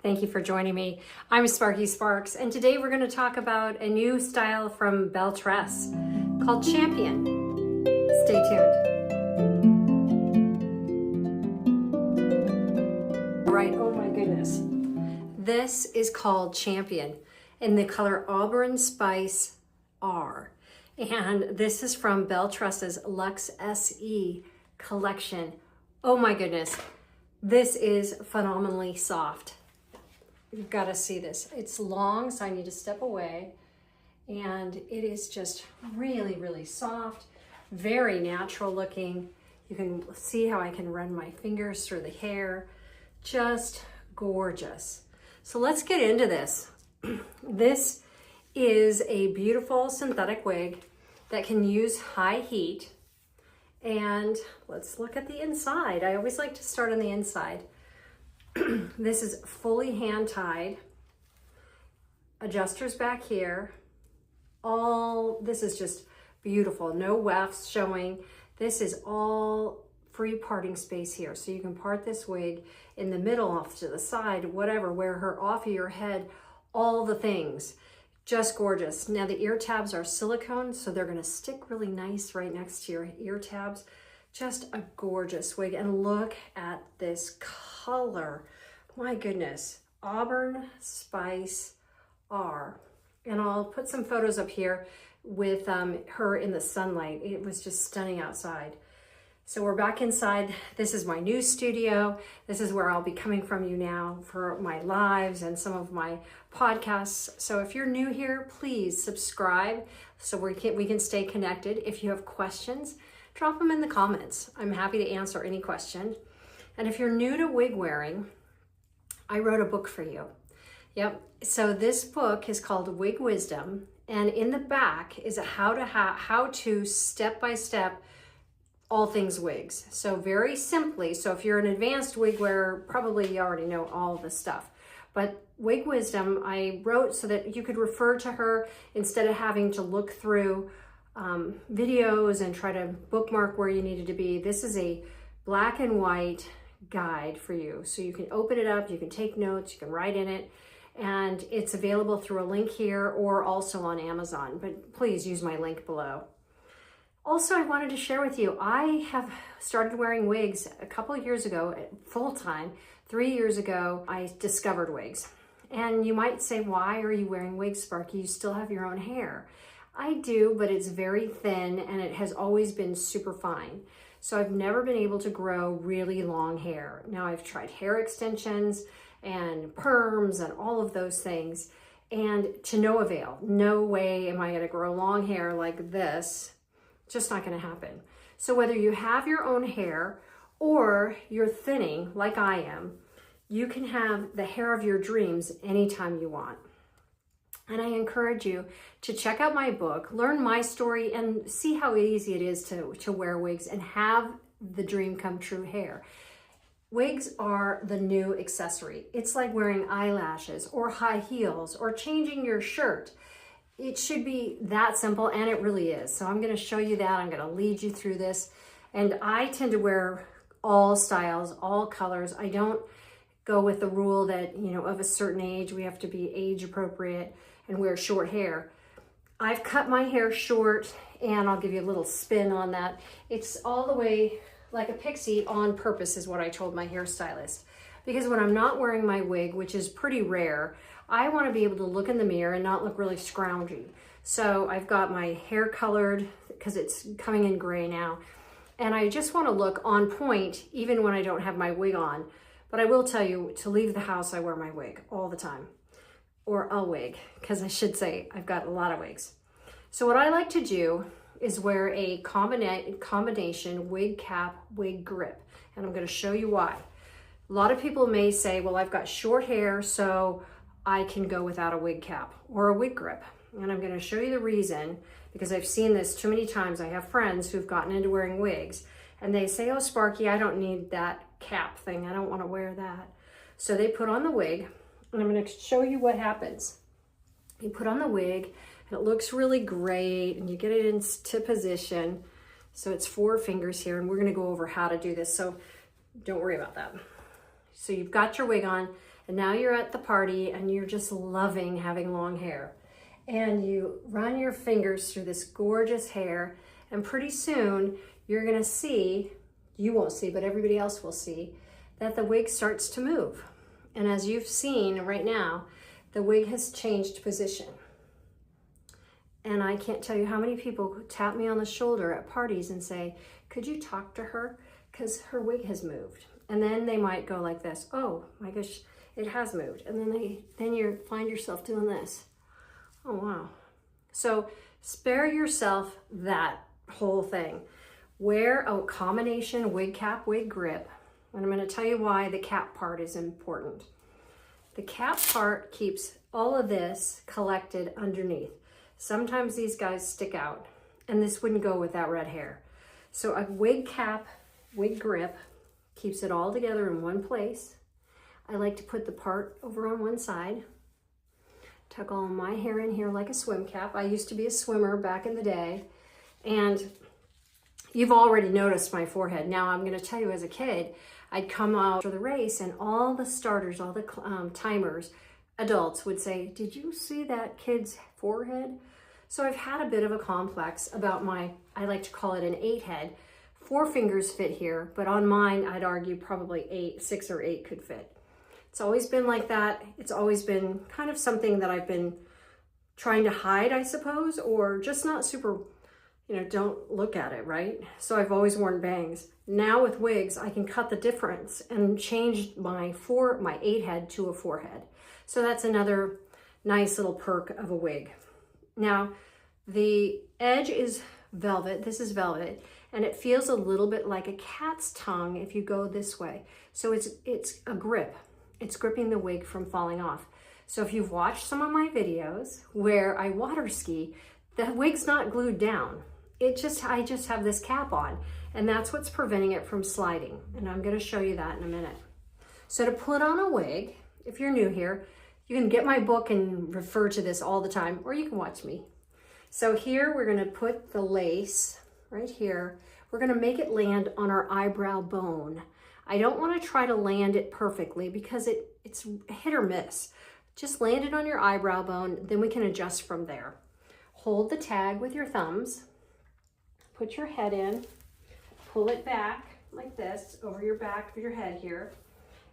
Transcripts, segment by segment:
Thank you for joining me. I'm Sparky Sparks, and today we're going to talk about a new style from BELLE TRESS called Champion. Stay tuned. All right, oh my goodness. This is called Champion in the color Auburn Spice R. And this is from BELLE TRESS's Luxe SE collection. Oh my goodness. This is phenomenally soft. You've got to see this. It's long, so I need to step away. And it is just really, really soft, very natural looking. You can see how I can run my fingers through the hair. Just gorgeous. So let's get into this. This is a beautiful synthetic wig that can use high heat. And let's look at the inside. I always like to start on the inside. This is fully hand tied. Adjusters back here. This is just beautiful. No wefts showing. This is all free parting space here. So you can part this wig in the middle, off to the side, whatever, wear her off of your head, all the things. Just gorgeous. Now the ear tabs are silicone, so they're gonna stick really nice right next to your ear tabs. Just a gorgeous wig. And look at this color. My goodness. Auburn Spice R. And I'll put some photos up here with her in the sunlight. It was just stunning outside. So we're back inside. This is my new studio. This is where I'll be coming from you now for my lives and some of my podcasts. So if you're new here, please subscribe so we can stay connected. If you have questions, drop them in the comments. I'm happy to answer any question. And if you're new to wig wearing, I wrote a book for you. Yep. So this book is called Wig Wisdom, and in the back is a how to step-by-step all things wigs. So very simply, so if you're an advanced wig wearer, probably you already know all this stuff. But Wig Wisdom, I wrote so that you could refer to her instead of having to look through videos and try to bookmark where you needed to be. This is a black and white guide for you. So you can open it up, you can take notes, you can write in it, and it's available through a link here or also on Amazon, but please use my link below. Also, I wanted to share with you, I have started wearing wigs a couple of years ago, full-time. 3 years ago, I discovered wigs. And you might say, why are you wearing wigs, Sparky? You still have your own hair. I do, but it's very thin and it has always been super fine. So I've never been able to grow really long hair. Now I've tried hair extensions and perms and all of those things, and to no avail. No way am I gonna grow long hair like this. Just not gonna happen. So whether you have your own hair or you're thinning like I am, you can have the hair of your dreams anytime you want. And I encourage you to check out my book, learn my story, and see how easy it is to wear wigs and have the dream come true hair. Wigs are the new accessory. It's like wearing eyelashes or high heels or changing your shirt. It should be that simple, and it really is. So I'm gonna show you that. I'm gonna lead you through this. And I tend to wear all styles, all colors. I don't go with the rule that, you know, of a certain age, we have to be age appropriate and wear short hair. I've cut my hair short, and I'll give you a little spin on that. It's all the way like a pixie on purpose is what I told my hairstylist. Because when I'm not wearing my wig, which is pretty rare, I want to be able to look in the mirror and not look really scroungy. So I've got my hair colored because it's coming in gray now. And I just want to look on point even when I don't have my wig on. But I will tell you, to leave the house, I wear my wig all the time. Or a wig, because I should say I've got a lot of wigs. So what I like to do is wear a combination wig cap, wig grip. And I'm going to show you why. A lot of people may say, well, I've got short hair, so I can go without a wig cap or a wig grip. And I'm going to show you the reason, because I've seen this too many times. I have friends who've gotten into wearing wigs, and they say, oh, Sparky, I don't need that cap thing. I don't want to wear that. So they put on the wig, and I'm going to show you what happens. You put on the wig, and it looks really great, and you get it into position. So it's 4 fingers here, and we're going to go over how to do this. So don't worry about that. So you've got your wig on, And now you're at the party and you're just loving having long hair. And you run your fingers through this gorgeous hair, and pretty soon you're gonna see, you won't see, but everybody else will see, that the wig starts to move. And as you've seen right now, the wig has changed position. And I can't tell you how many people tap me on the shoulder at parties and say, could you talk to her? Because her wig has moved. And then they might go like this, oh my gosh, it has moved. And then you find yourself doing this. Oh, wow. So spare yourself that whole thing. Wear a combination wig cap, wig grip. And I'm going to tell you why the cap part is important. The cap part keeps all of this collected underneath. Sometimes these guys stick out, and this wouldn't go with that red hair. So a wig cap, wig grip keeps it all together in one place. I like to put the part over on one side. Tuck all my hair in here like a swim cap. I used to be a swimmer back in the day, and you've already noticed my forehead. Now I'm going to tell you, as a kid, I'd come out for the race and all the starters, all the timers, adults would say, did you see that kid's forehead? So I've had a bit of a complex about my, I like to call it an 8 head. 4 fingers fit here, but on mine, I'd argue probably 6 or 8 could fit. It's always been like that. It's always been kind of something that I've been trying to hide, I suppose, or just not super, don't look at it, right? So I've always worn bangs. Now with wigs, I can cut the difference and change my 8 head to a 4 head. So that's another nice little perk of a wig. Now, the edge is velvet. This is velvet, and it feels a little bit like a cat's tongue if you go this way. So it's a grip. It's gripping the wig from falling off. So if you've watched some of my videos where I water ski, the wig's not glued down. I just have this cap on, and that's what's preventing it from sliding. And I'm going to show you that in a minute. So to put on a wig, if you're new here, you can get my book and refer to this all the time, or you can watch me. So here we're going to put the lace right here. We're going to make it land on our eyebrow bone. I don't want to try to land it perfectly because it's hit or miss. Just land it on your eyebrow bone, then we can adjust from there. Hold the tag with your thumbs, put your head in, pull it back like this over your back of your head here,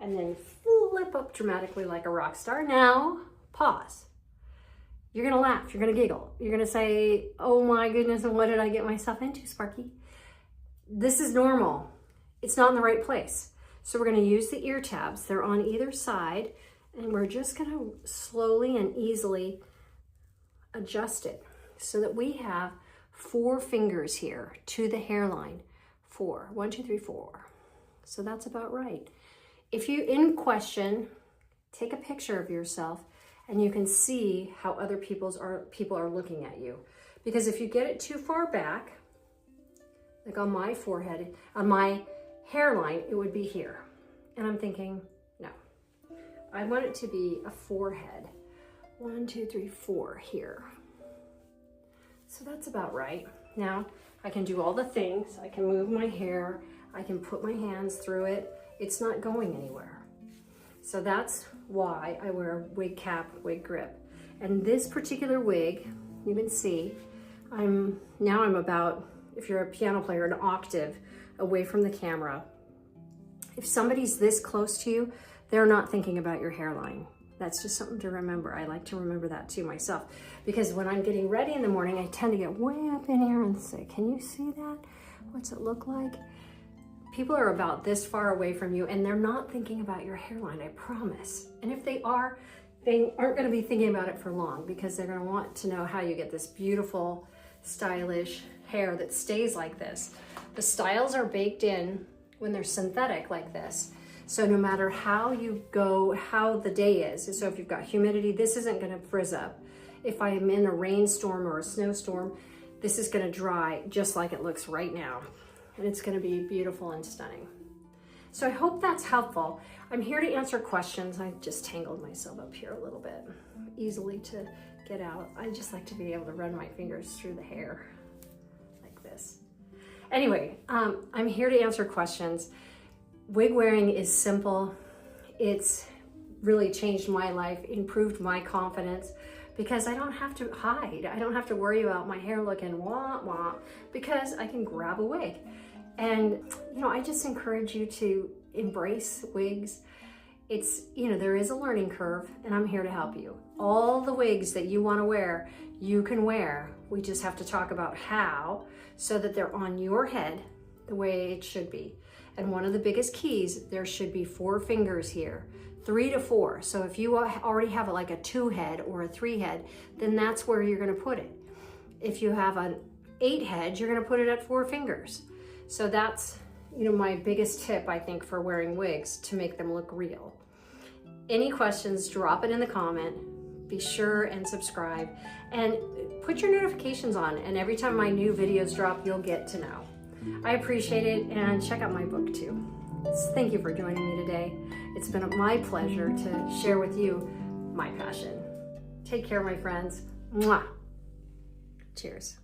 and then flip up dramatically like a rock star. Now, pause. You're gonna laugh, you're gonna giggle. You're gonna say, oh my goodness, and what did I get myself into, Sparky? This is normal. It's not in the right place. So we're gonna use the ear tabs. They're on either side, and we're just gonna slowly and easily adjust it so that we have 4 fingers here to the hairline. 4, 1, 2, 3, 4. So that's about right. If you in question, take a picture of yourself and you can see how other people are looking at you. Because if you get it too far back, like on my forehead, on my hairline, it would be here. And I'm thinking, no, I want it to be a forehead. 1, 2, 3, 4 here. So that's about right. Now I can do all the things. I can move my hair. I can put my hands through it. It's not going anywhere. So that's why I wear a wig cap, wig grip. And this particular wig, you can see, I'm about, if you're a piano player, an octave away from the camera. If somebody's this close to you, they're not thinking about your hairline. That's just something to remember. I like to remember that too myself, because when I'm getting ready in the morning, I tend to get way up in here and say, can you see that? What's it look like? People are about this far away from you and they're not thinking about your hairline, I promise. And if they are, they aren't gonna be thinking about it for long, because they're gonna want to know how you get this beautiful, stylish hair that stays like this. The styles are baked in when they're synthetic like this. So no matter how you go, how the day is, so if you've got humidity, this isn't gonna frizz up. If I'm in a rainstorm or a snowstorm, this is gonna dry just like it looks right now. And it's gonna be beautiful and stunning. So I hope that's helpful. I'm here to answer questions. I just tangled myself up here a little bit, easily to get out. I just like to be able to run my fingers through the hair like this. Anyway, I'm here to answer questions. Wig wearing is simple. It's really changed my life, improved my confidence, because I don't have to hide. I don't have to worry about my hair looking wah wah, because I can grab a wig. And, you know, I just encourage you to embrace wigs. It's, you know, there is a learning curve, and I'm here to help you. All the wigs that you want to wear, you can wear. We just have to talk about how, so that they're on your head the way it should be. And one of the biggest keys, there should be 4 fingers here, 3 to 4. So if you already have like a 2 head or a 3 head, then that's where you're gonna put it. If you have an 8 head, you're gonna put it at 4 fingers. So that's, you know, my biggest tip, I think, for wearing wigs to make them look real. Any questions, drop it in the comment. Be sure and subscribe and put your notifications on, and every time my new videos drop, you'll get to know. I appreciate it, and check out my book too. Thank you for joining me today. It's been my pleasure to share with you my passion. Take care, my friends. Mwah. Cheers.